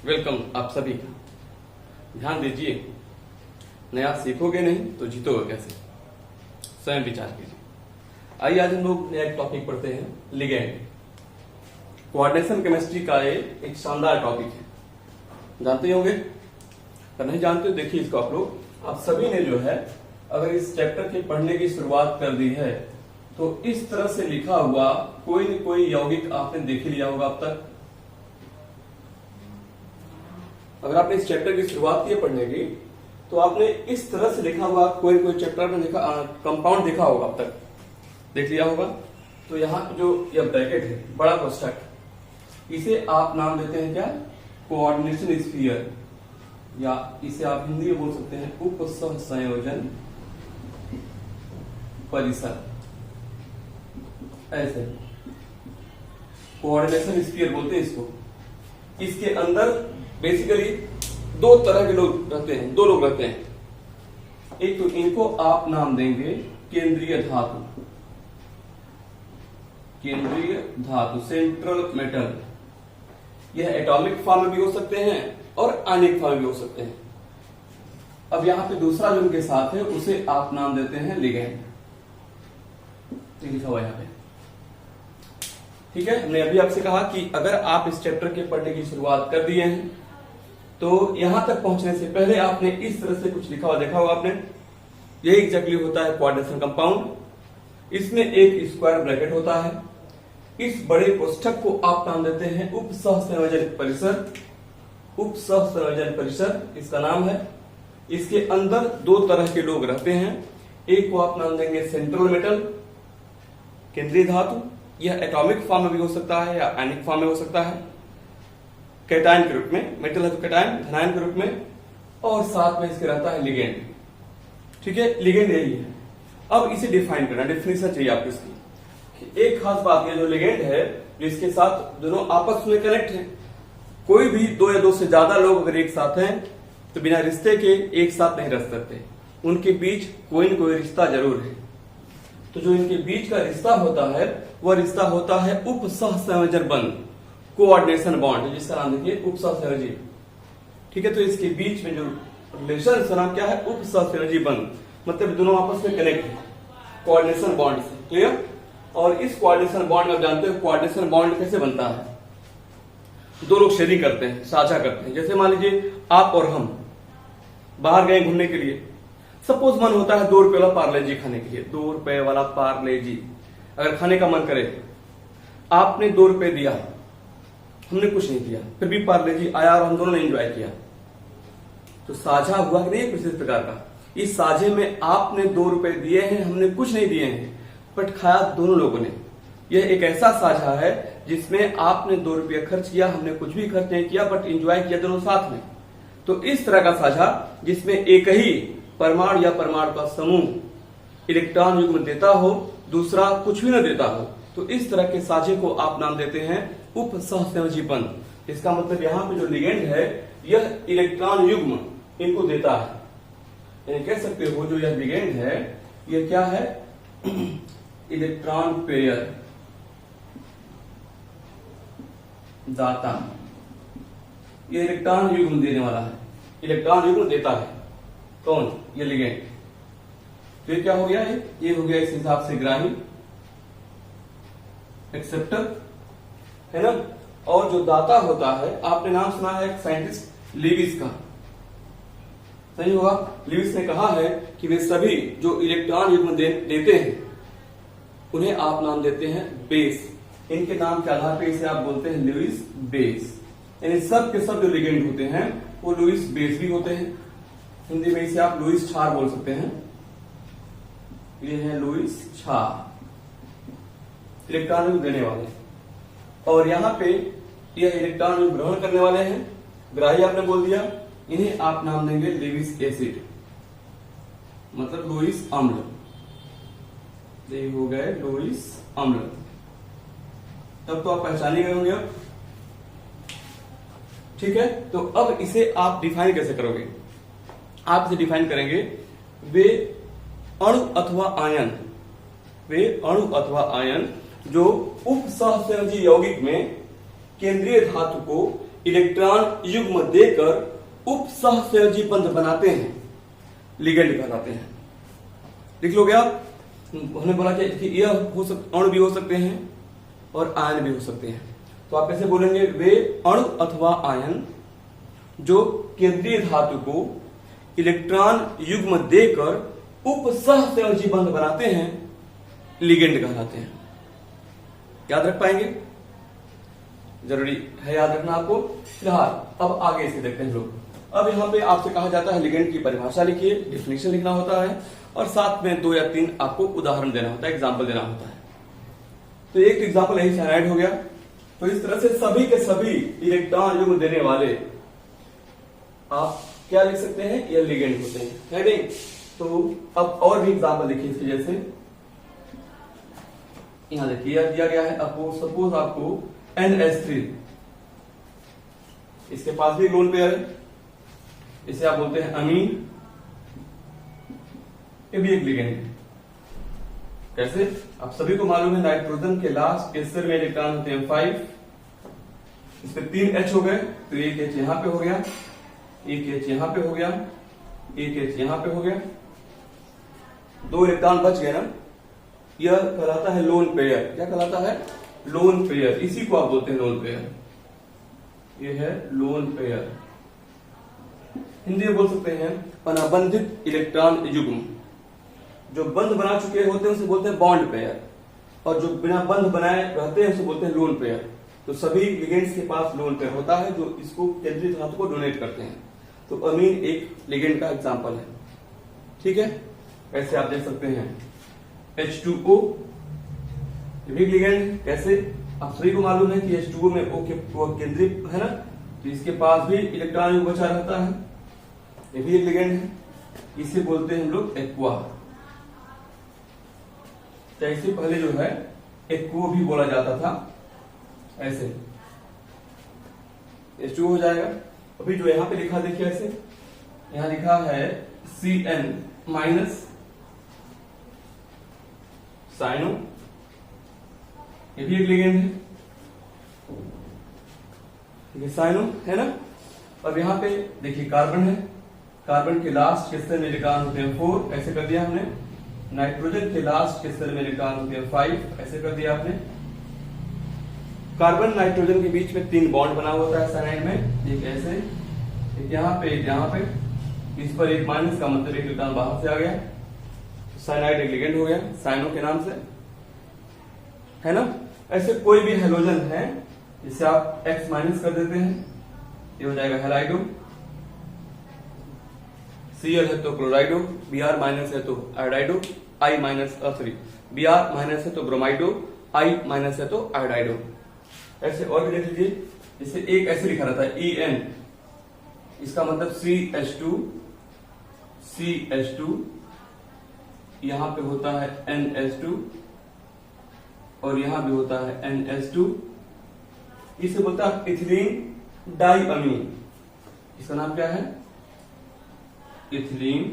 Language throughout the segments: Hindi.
वेलकम आप सभी का। ध्यान दीजिए, नया सीखोगे नहीं तो जीतोगे कैसे, स्वयं विचार कीजिए। आइए आज हम लोग नया एक टॉपिक पढ़ते हैं, लिगेंड। कोऑर्डिनेशन केमिस्ट्री का एक शानदार टॉपिक है, जानते ही होंगे। अगर नहीं जानते हो देखिए इसको आप लोग। आप सभी ने जो है अगर इस चैप्टर के पढ़ने की शुरुआत कर दी है तो इस तरह से लिखा हुआ कोई न कोई यौगिक आपने देख लिया होगा अब तक। अगर आपने इस चैप्टर की शुरुआत की पढ़ने की तो आपने इस तरह से लिखा हुआ कोई कोई चैप्टर में देखा, कंपाउंड देखा होगा अब तक, देख लिया होगा। तो यहाँ जो यह ब्रैकेट है, बड़ा कोष्ठक, इसे आप नाम देते हैं क्या, कोऑर्डिनेशन स्फीयर, या इसे आप हिंदी में बोल सकते हैं उप सहसंयोजन परिसर। ऐसे कोऑर्डिनेशन स्फीयर बोलते हैं इसको। इसके अंदर बेसिकली दो तरह के लोग रहते हैं, दो लोग रहते हैं। एक तो इनको आप नाम देंगे केंद्रीय धातु, केंद्रीय धातु, सेंट्रल मेटल। यह एटॉमिक फॉर्म में भी हो सकते हैं और आयनिक फॉर्म में भी हो सकते हैं। अब यहां पे दूसरा जो उनके साथ है उसे आप नाम देते हैं लिगेंड। लिखा हुआ यहां पे, ठीक है। हमने अभी आपसे कहा कि अगर आप इस चैप्टर के पढ़ने की शुरुआत कर दिए हैं तो यहां तक पहुंचने से पहले आपने इस तरह से कुछ लिखा हुआ देखा होगा आपने। यही एग्जैक्टली होता है कोऑर्डिनेशन कंपाउंड। इसमें एक स्क्वायर ब्रैकेट होता है। इस बड़े कोष्ठक को आप नाम देते हैं उप सहसंयोजन परिसर। उप सहसंयोजन परिसर इसका नाम है। इसके अंदर दो तरह के लोग रहते हैं। एक को आप नाम देंगे सेंट्रल मेटल, केंद्रीय धातु। यह एटॉमिक फॉर्म में भी हो सकता है या आयनिक फॉर्म में हो सकता है, कैटायन के रूप में। मेटल है तो कैटायन, धनायन के रूप में। और साथ में इसके रहता है लिगेंड, ठीक है। लिगेंड यही है। अब इसे डिफाइन करना, डेफिनेशन चाहिए आपको इसकी। एक खास बात यह, जो लिगेंड है जिसके साथ दोनों आपस में कनेक्ट है। कोई भी दो या दो से ज्यादा लोग अगर एक साथ हैं तो बिना रिश्ते के एक साथ नहीं रह सकते, उनके बीच कोई न कोई रिश्ता जरूर है। तो जो इनके बीच का रिश्ता होता है वह रिश्ता होता है उप सहसंयोजन बंध, कोऑर्डिनेशन बॉन्ड, जिसका नाम देखिए उप सहसंयोजी, ठीक है। तो इसके बीच में जो रिलेशन का नाम क्या है, उप सहसंयोजी बंध, मतलब दोनों आपस में कनेक्ट है कोऑर्डिनेशन बॉन्ड से, क्लियर। और इस कोऑर्डिनेशन बॉन्ड में आप जानते हो कोऑर्डिनेशन बॉन्ड कैसे बनता है, दो लोग शेयरिंग करते हैं, साझा करते हैं। जैसे मान लीजिए आप और हम बाहर गए घूमने के लिए, सपोज मन होता है 2 रुपए वाला पार्ले जी खाने के लिए, 2 रुपए वाला पार्ले जी अगर खाने का मन करे, आपने 2 रुपए दिया, हमने कुछ नहीं किया, फिर भी पार्ले जी आया और हम दोनों ने एंजॉय किया, तो साझा हुआ कि नहीं कुछ इस प्रकार का। इस साझे में आपने 2 रुपए दिए हैं, हमने कुछ नहीं दिए हैं, बट खाया दोनों लोगों ने। यह एक ऐसा साझा है जिसमें आपने 2 रुपया खर्च किया, हमने कुछ भी खर्च नहीं किया, बट एंजॉय किया दोनों साथ में। तो इस तरह का साझा जिसमें एक ही परमाणु या परमाणु का समूह इलेक्ट्रॉन युग्म देता हो, दूसरा कुछ भी न देता हो, तो इस तरह के साझे को आप नाम देते हैं उप सहसंयोजी बंध। इसका मतलब यहाँ पे जो लिगेंड है यह इलेक्ट्रॉन युग्म इनको देता है, यानी कह सकते हो जो यह लिगेंड है यह क्या है, इलेक्ट्रॉन पेयर दाता। यह इलेक्ट्रॉन युग्म देने वाला है, इलेक्ट्रॉन युग्म देता है कौन, ये लिगेंड। तो ये क्या हो गया, ये हो गया इस हिसाब से ग्राही, एक्सेप्टर, है ना। और जो दाता होता है, आपने नाम सुना है एक साइंटिस्ट लिविस का, सही होगा। लिविस ने कहा है कि वे सभी जो इलेक्ट्रॉन युग्म देते हैं उन्हें आप नाम देते हैं बेस। इनके नाम के आधार पर इसे आप बोलते हैं लुईस बेस। यानी सब के सब जो लिगेंड होते हैं वो लुईस बेस भी होते हैं। हिंदी में इसे आप लुईस क्षार बोल सकते हैं। ये है लुईस क्षार, इलेक्ट्रॉन देने वाले। और यहाँ पे ये इलेक्ट्रॉन ग्रहण करने वाले हैं, ग्राही आपने बोल दिया। इन्हें आप नाम देंगे लेविस एसिड, मतलब लुईस अम्ल। ये हो गए लुईस अम्ल। तब तो आप पहचान ही गए होंगे अब, ठीक है। तो अब इसे आप डिफाइन कैसे करोगे, आप इसे डिफाइन करेंगे वे अणु अथवा आयन, वे अणु अथवा आयन जो उप सहसंयोजी यौगिक में केंद्रीय धातु को इलेक्ट्रॉन युग्म देकर उप सहसंयोजी बंध बनाते हैं, लिगेंड कहलाते हैं। लिख लोगे आप। हमने बोला कि यह अणु भी हो सकते हैं और आयन भी हो सकते हैं। तो आप कैसे बोलेंगे? वे अणु अथवा आयन जो केंद्रीय धातु को इलेक्ट्रॉन युग्म देकर उप सहसंयोजी बंध बनाते हैं, लिगेंड कहलाते हैं। याद रख पाएंगे? जरूरी है याद रखना आपको। फिलहाल अब आगे इसे देखते हैं लोग। अब यहाँ पे आपसे कहा जाता है लिगेंड की परिभाषा लिखिए, डिफिनेशन लिखना होता है और साथ में 2 या 3 आपको उदाहरण देना होता है, एग्जाम्पल देना होता है। तो एक एग्जाम्पल यही साइनाइड हो गया। तो इस तरह से सभी के सभी इलेक्ट्रॉन युग्म देने वाले आप क्या लिख सकते हैं? ये लिगेंड होते हैं, है नहीं? तो अब और भी एग्जाम्पल देखिए इसके जैसे। यहां देखिए दिया गया है, सपोज आपको NH3, इसके पास भी लोन पेयर है, इसे आप बोलते हैं अमीन, ये भी एक लिगेंड है। कैसे? आप सभी को मालूम है नाइट्रोजन के लास्ट एस्टर में इलेक्ट्रॉन होते हैं 5, इस पे 3 H हो गए, तो एक H यहां पे हो गया, एक H यहां पे हो गया, एक H यहां पे हो गया, 2 इलेक्ट्रॉन बच गए ना। यह कहलाता है लोन पेयर। क्या कहलाता है? Lone pair. इसी को आप बोलते हैं लोन पेयर। ये है लोन पेयर। हिंदी में बोल सकते हैं अनाबंधित इलेक्ट्रॉन युग्म। जो बंध बना चुके होते हैं उसे बोलते हैं बॉन्ड पेयर, और जो बिना बंध बनाए रहते हैं उसे बोलते हैं लोन पेयर। तो सभी लिगेंड्स के पास लोन पेयर होता है जो इसको केंद्रीय धातु को डोनेट करते हैं। तो अमीन एक लिगेंड का एग्जांपल है। ठीक है, ऐसे आप देख सकते हैं H2O, ये भी लिगेंड। कैसे? आप सभी को मालूम है कि H2O में O के केंद्रीय है ना, तो इसके पास भी इलेक्ट्रॉन युग्म बचा रहता है, ये भी एक लिगेंड है। इसे बोलते हैं हम लोग एक्वा। जैसे पहले जो है एक्वो भी बोला जाता था, ऐसे H2O हो जाएगा। अभी जो यहां पे लिखा देखिए, ऐसे यहां लिखा है Cn माइनस साइनो, ये भी एक लिगेंड है, ये साइनो है ना। अब यहां पे देखिए कार्बन है, कार्बन के लास्ट के स्तर में इलेक्ट्रॉन होते हैं 4, ऐसे कर दिया हमने। नाइट्रोजन के लास्ट के स्तर में इलेक्ट्रॉन होते हैं 5, ऐसे कर दिया आपने। कार्बन नाइट्रोजन के बीच में 3 बॉन्ड बना होता है साइनाइड में, एक ऐसे, एक यहाँ पे, एक यहाँ पे, इस पर एक माइनस का मतलब एक इलेक्ट्रॉन बाहर से आ गया, साइनाइड एक लिगेंड हो गया साइनो के नाम से, है ना। ऐसे कोई भी हेलोजन है जिसे आप X माइनस कर देते हैं, ये हो जाएगा हेलाइडो। Cl है तो क्लोराइडो, Br माइनस है तो आयोडाइडो, I माइनस Br माइनस है तो ब्रोमाइडो, I माइनस है तो आयोडाइडो। ऐसे और भी देख लीजिए, जैसे एक ऐसे लिखा रहता है En, इसका मतलब CH2, यहां पे होता है NH2 और यहां भी होता है NH2। इसे बोलता है इथिलीन डाइअमीन। इसका नाम क्या है? इथिलीन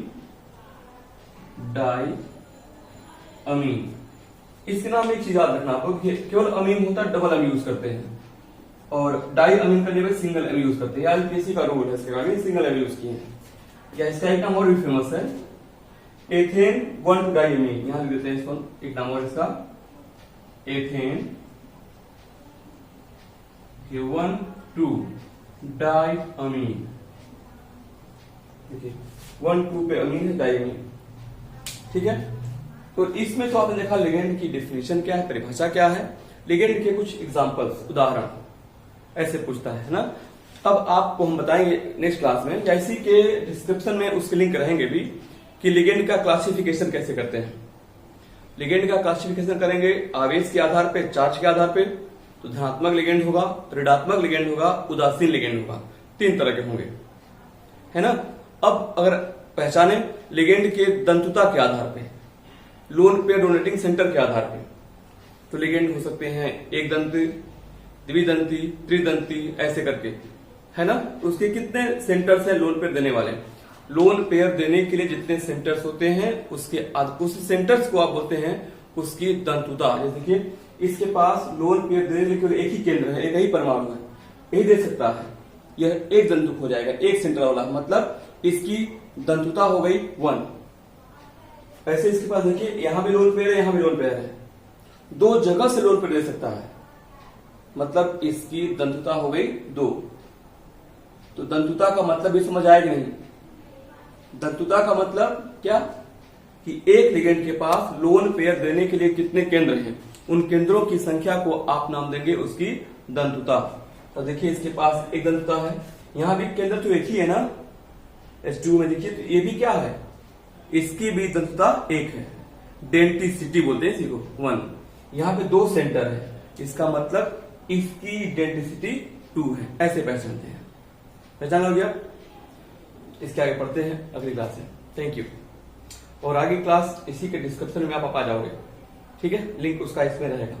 डाइअमीन। इसके नाम में एक चीज याद रखना आपको, केवल अमीन होता है डबल अमीन यूज करते हैं, और डाई अमीन करने में सिंगल अमीन यूज करते हैं। आईपीएससी का रूल है, इसके कारण सिंगल अमीन यूज किए हैं। या इसका एक नाम और भी फेमस है, एथेन 1,2 डाइअमीन। यहां लिख देते हैं इसको, एक नाम और इसका एथेन 1,2 डाइअमीन। देखिए 1,2 पे अमीन है, डाइअमीन। ठीक है, तो इसमें तो आपने देखा लिगेंड की डिफिनेशन क्या है, परिभाषा क्या है, लिगेंड के कुछ एग्जांपल्स, उदाहरण ऐसे पूछता है ना। अब आपको हम बताएंगे नेक्स्ट क्लास में, या इसी के डिस्क्रिप्शन में उसके लिंक रहेंगे भी, कि लिगेंड का क्लासिफिकेशन कैसे करते हैं। लिगेंड का क्लासिफिकेशन करेंगे आवेश के आधार पे, चार्ज के आधार पे। तो धनात्मक लिगेंड होगा, ऋणात्मक लिगेंड होगा, उदासीन लिगेंड होगा, 3 तरह के होंगे, है ना। अब अगर पहचाने लिगेंड के दंतुता के आधार पे, लोन पेयर डोनेटिंग सेंटर के आधार पे, तो लिगेंड हो सकते हैं एक दंती, द्विदंती, त्रिदंती, ऐसे करके, है ना। उसके कितने सेंटर्स हैं लोन पेयर देने वाले? लोन पेयर देने के लिए जितने सेंटर्स होते हैं उसके उस सेंटर्स को आप बोलते हैं उसकी दंतुता। जैसे देखिए इसके पास लोन पेयर देने के लिए एक ही केंद्र है, एक ही परमाणु है, यही दे सकता है, यह एक दंतुक हो जाएगा, एक सेंटर वाला, मतलब इसकी दंतुता हो गई 1। ऐसे इसके पास देखिए यहां भी लोन पेयर है, यहां भी लोन पेयर है, दो जगह से लोन पेयर ले सकता है, मतलब इसकी दंतुता हो गई 2। तो दंतुता का मतलब भी समझ आएगा नहीं। दंतुता का मतलब क्या कि एक लिगेंड के पास लोन पेयर देने के लिए कितने केंद्र हैं, उन केंद्रों की संख्या को आप नाम देंगे उसकी दंतुता। तो देखिए इसके पास एक दंतुता है, यहां भी केंद्र तो एक ही है ना, H2 में देखिए, तो ये भी क्या है, इसकी भी दंतुता 1 है, डेंटिसिटी बोलते हैं इसी को 1। यहां पे 2 सेंटर है, इसका मतलब इसकी डेंटिसिटी 2 है, ऐसे पहचानते हैं। पहचान हो गया? इसके आगे पढ़ते हैं अगली क्लास में। Thank you. और आगे क्लास इसी के डिस्क्रिप्शन में आप आ जाओगे, ठीक है, लिंक उसका इसमें रहेगा।